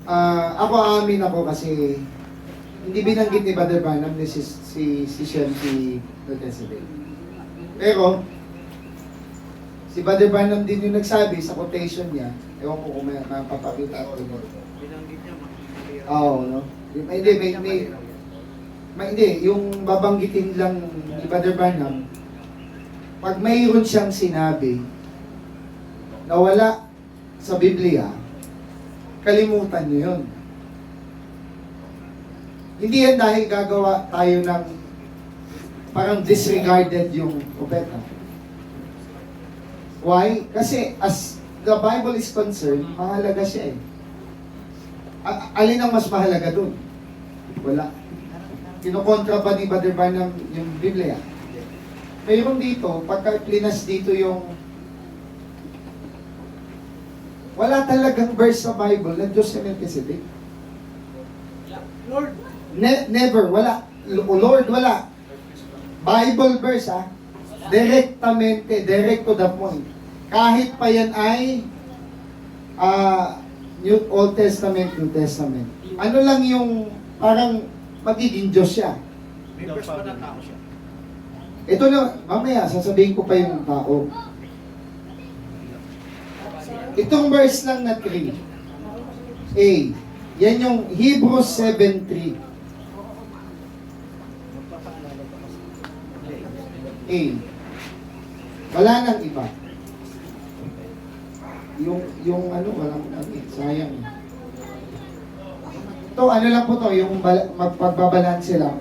Ako amin ako kasi hindi binanggit ni Brother Branham ni si Shelby Melchizedek. Pero, si Brother Branham din yung nagsabi sa quotation niya, ewan ko kung may mapapakita ako mo. Oo, no? Hindi, yung babanggitin lang ni Brother Branham, pag mayroon siyang sinabi na wala sa Biblia, kalimutan niyo yun. Hindi yan dahil gagawa tayo ng parang disregarded yung propeta. Why? Kasi as the Bible is concerned, mahalaga siya eh. Alin ang mas mahalaga dun? Wala. Kinokontra pa ni Brother Branham yung Biblia. Mayroon dito, pagka plinas dito yung wala talagang verse sa Bible na Diyos si Melchizedek. Lord. Never, wala. Lord, wala. Bible verse, directamente, direct to the point. Kahit pa yan ay Old Testament, New Testament. Ano lang yung parang magiging Diyos siya. May verse pa na tao siya. Ito na, mamaya, sasabihin ko pa yung tao. Itong verse lang na 3. A. Yan yung Hebrews 7:3. A. Wala nang iba. Yung ano, walang sayang. Ito, ano lang po to, yung magpagbabalanse lang.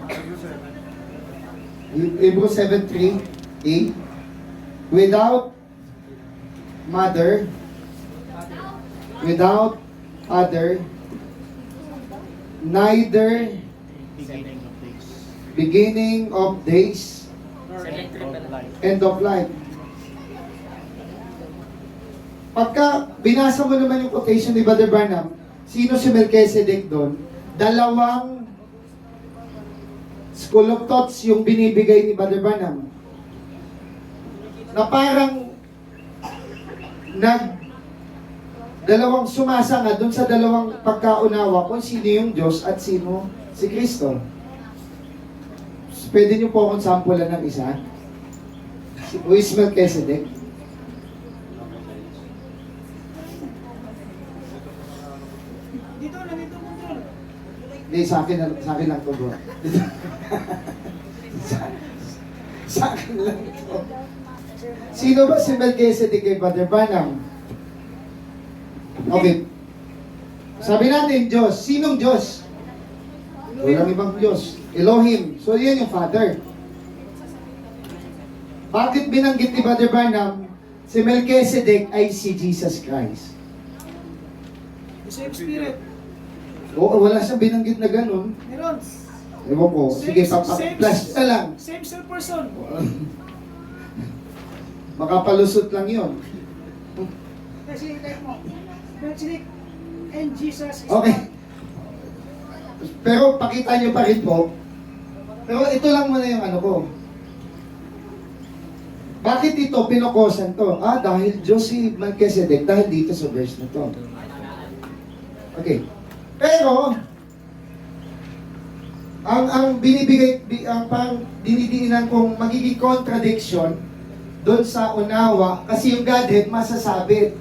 Hebrews 7:3. A. Without mother, without father, neither beginning of days, end of life. Pagka binasa mo naman yung quotation ni Brother Branham, sino si Melchizedek doon? Dalawang school of thoughts yung binibigay ni Brother Branham. Na parang dalawang sumasanga doon sa dalawang pagkaunawa kung sino yung Diyos at sino si Kristo. Pwede niyo po akong sampulan ng isa? Who is Melchizedek? Dito control. Hindi, sa akin lang to, bro. sa akin lang to. Sino ba si Melchizedek kay Brother Branham? Okay. Sabi natin, Diyos. Sinong Diyos? Walang ibang Diyos. Elohim. So, yan yung Father. Bakit binanggit ni Brother Branham si Melchizedek ay si Jesus Christ? The same spirit. Oo, wala siyang binanggit na ganun. Meron. Ewan ko. Sige, plus na lang. Same person. Makapalusot lang yun. Kasi type mo. Melchizedek and Jesus is Okay. Pero pakita nyo pa rin po. Pero ito lang muna yung ano ko. Bakit ito pinokosan to? Dahil Diyos si Melchizedek, dahil dito sa verse na to. Okay. Pero, ang binibigay, ang parang dinidiinan kong magiging contradiction doon sa unawa, kasi yung Godhead masasabit.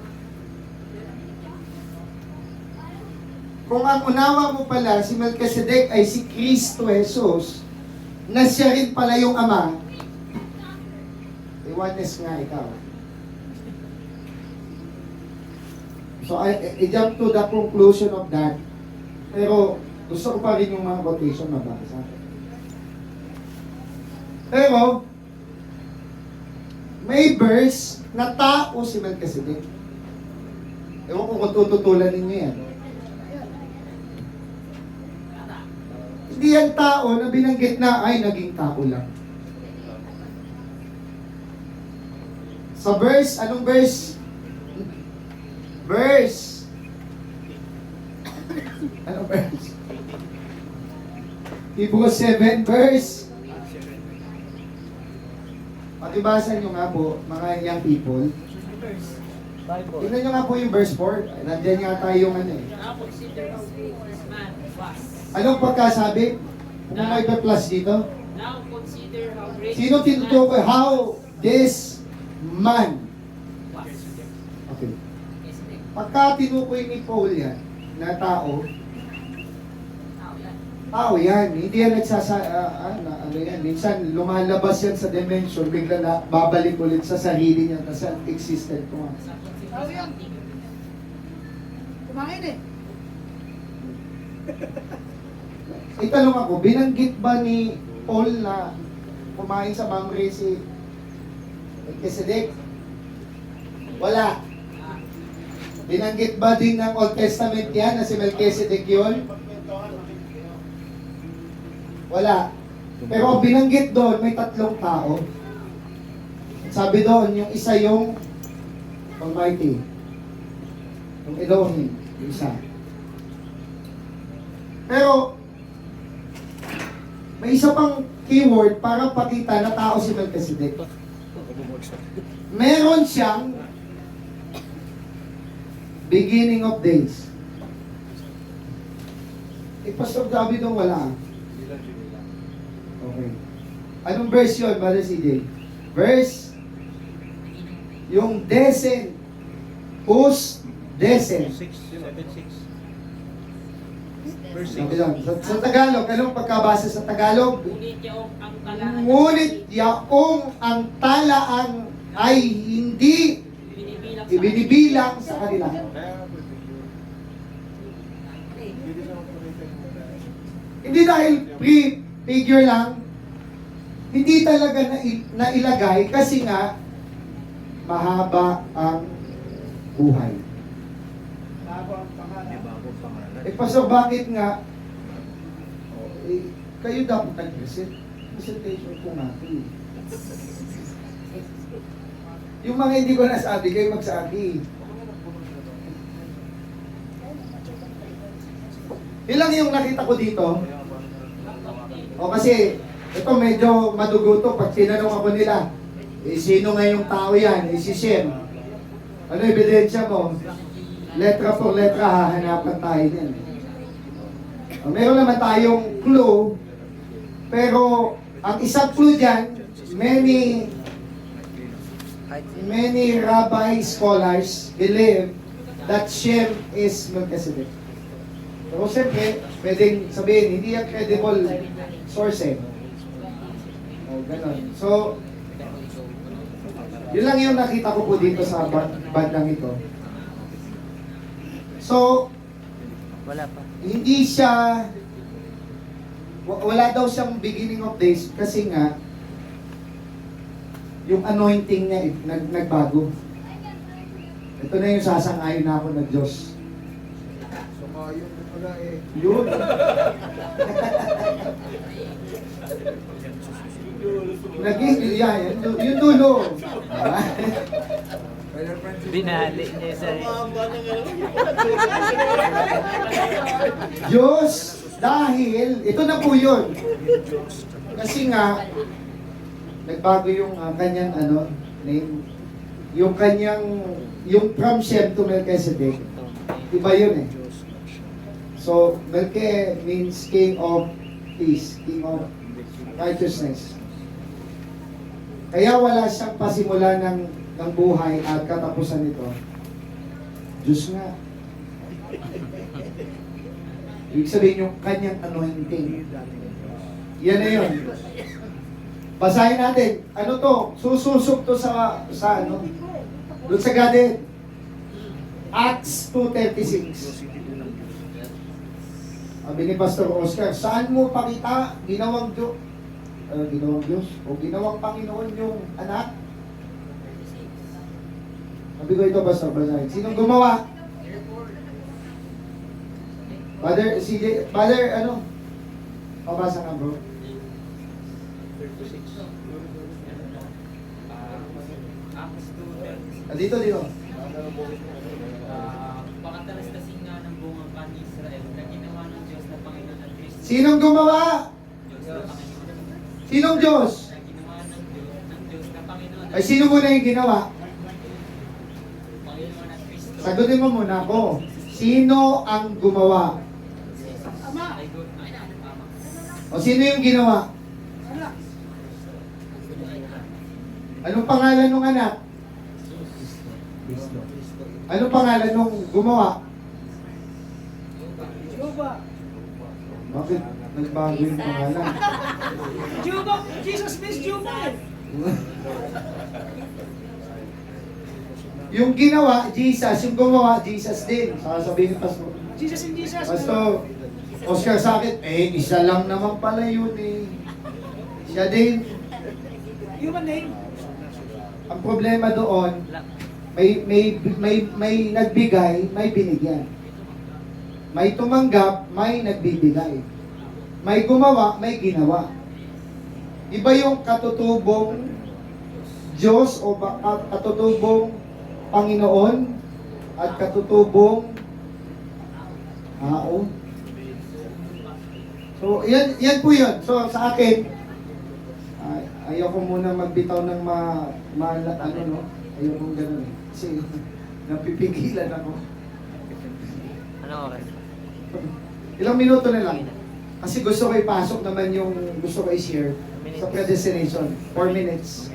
Kung ang unawa mo pala, si Melchizedek ay si Kristo Jesus, na siya rin pala yung Ama, oneness nga ikaw. So, I jump to the conclusion of that. Pero, gusto ko pa rin yung mga quotation mabasa. Pero, may verse na tao si Melchizedek. Ewan ko kung tututulan ninyo yan. Hindi yan tao na binanggit na ay naging tao lang. Sa verse, anong verse? Verse. Anong verse? Hebrews 7 verse. Pakibasa nyo nga po, mga young people. Bible. Tingnan nyo nga po yung verse 4. Nandiyan yata yung ano eh. Now consider how great this man was. Anong pagkasabi? Kung may plus dito? Now consider how great Sino this tinutukoy? man How this man. was. Okay. Yes, hindi. Pagka tinukoy ni Paul yan, na tao, Tao yan. tao yan. Hindi yan ano yan. Minsan lumalabas yan sa dimension, bigla na babalik ulit sa sarili niya na existent ko nga. Sa Tao yan. Kumain eh. Itanong ako, binanggit ba ni Paul na kumain sa Mamre si Melchizedek? Wala. Binanggit ba din ng Old Testament yan na si Melchizedek yun? Wala. Pero ang binanggit doon, may tatlong tao. Sabi doon, yung isa yung Almighty. Yung Elohim, yung isa. Pero, may isa pang keyword para pakita na tao si Melchizedek. Meron siyang beginning of days. Pastor David doon wala. Okay. Anong verse yun, Brother CJ? Verse, yung descent. Whose descent? 676. Verse Sabi lang, sa Tagalog, anong pagkabasa sa Tagalog? Ngunit yaong ang talaan. Ngunit yaong ang talaan ay hindi Binibilang sa ibinibilang sa kanila. Hindi dahil figure lang, hindi talaga nailagay kasi nga mahaba ang buhay. Bago ang pangalan. Pastor, bakit nga kayo dapat nag-present? Presentation po natin. Yung mga hindi ko nasabi, kayo magsabi. Ilang yung nakita ko dito? O kasi, ito medyo madugo to. Pag tinanong ako nila, sino nga yung tao yan? Si Shem. Ano ebidensya mo? Letra por letra, hahanapan tayo din. Meron naman tayong clue, pero ang isang clue dyan, many rabbi scholars believe that Shem is Melchizedek. Pero siyempre, pwedeng sabihin, hindi yan credible source eh. O, ganon. So, yun lang yung nakita ko po dito sa bandang ito. So, Wala pa. hindi siya, wala daw siyang beginning of days kasi nga, yung anointing niya nagbago. Ito na yung sasang-ayon na ako ng Diyos. Sumayon na pala eh. Yun. Naging, yan, yung dulo. Binali niya sa Diyos, dahil, ito na po yun. Kasi nga, nagbago yung kanyang name. Yung kanyang, yung from Shem to Melchizedek, iba yun eh. So, Melche means king of peace, king of righteousness. Kaya wala siyang pasimula ng buhay at katapusan nito. Diyos nga. Ibig sabihin yung kanyang anointing. Yan na yun. Basahin natin. Ano to? Sususok to sa ano? Doon sa garden. Acts 2:36. Sabi ni Pastor Oscar, saan mo pakita ginawang Diyos? Ginawang Diyos? O ginawang Panginoon yung anak? Sabi ko ito, Pastor, basahin. Sinong gumawa? Father, CJ, Father, ano? Pabasa ka, bro. 36. Acts 2:36. Dito. Pakatalastasin nga ng buong pan Israel na ginawa ng Diyos na Panginoon at Kristo. Sinong gumawa? Diyos na Panginoon. Sinong Diyos? Na ginawa ng Diyos na Panginoon at Ay, sino muna yung ginawa? Panginoon Sagutin mo muna ako. Sino ang gumawa? Ama. Ay, good. Ay, tama. O sino yung ginawa? Anak. Anong pangalan ng anak? Anong pangalan nung gumawa? Juba. Bakit nagbago yung pangalan? Juba. Jesus means Juba. Yung ginawa, Jesus. Yung gumawa, Jesus din. Sasabihin ni Pastor. Jesus and Jesus. Pastor, Oscar Sakit, isa lang naman pala yun eh. Siya din. Human name. Ang problema doon, may nagbigay, may binigyan. May tumanggap, may nagbibigay. May gumawa, may ginawa. Iba yung katutubong Diyos o katutubong Panginoon at katutubong tao. So, yan po yun. So, sa akin, ayoko muna magbitaw ng ano, no? Ayoko ganun eh. Kasi napipigilan ako. Ano oras? Ilang minuto na lang. Kasi gusto ko ipasok naman yung gusto ko i-share sa predestination. 4 minutes.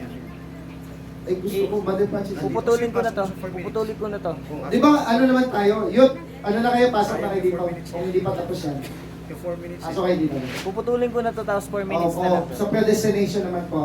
Ay, gusto ko, Mother Francis. Puputulin ko na to. Puputulin ko na to. Di ba, ano naman tayo? Youth, ano na kayo, pasok na kayo dito. Kung hindi pa tapos yan. Yung 4 minutes. Pasok kayo dito. Puputulin ko na to tapos 4 minutes na lang. Sa predestination naman po.